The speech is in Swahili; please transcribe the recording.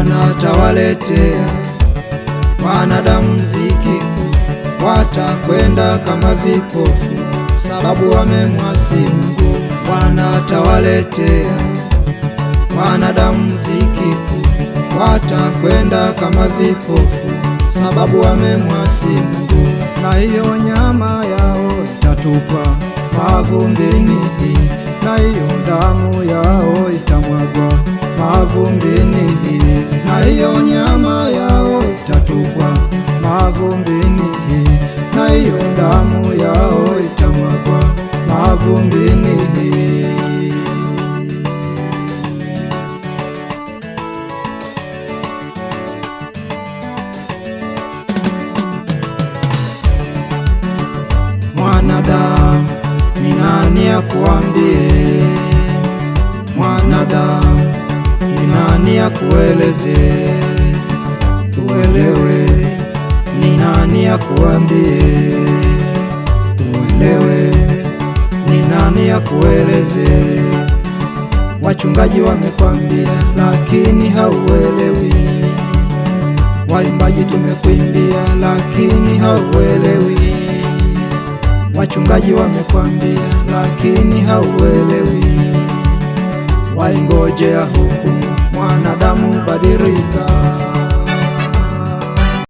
Bwana atawaletea wanadamu dhiki kuu, watakwenda kama vipofu, sababu wamemwasi Mungu. Bwana atawaletea wanadamu dhiki kuu, watakwenda kama vipofu, sababu wamemwasi Mungu. Na hiyo nyama yao itatupwa mavumbini, na hiyo damu yao itamwagwa mavumbini, na hiyo nyama yao itatupwa mavumbini, na hiyo damu yao itamwagwa mavumbini. Mwanadamu, ni nani akuambie? Mwanadamu, ni nani akueleze? Uelewe. Ni nani akuambie? Uelewe. Ni nani akueleze? Wachungaji wamekwambia lakini hauelewi. Waimbaji tumekuimbia lakini hauelewi. Wachungaji wamekwambia lakini hauelewi. Waingojea hukumu, mwanadamu badilika.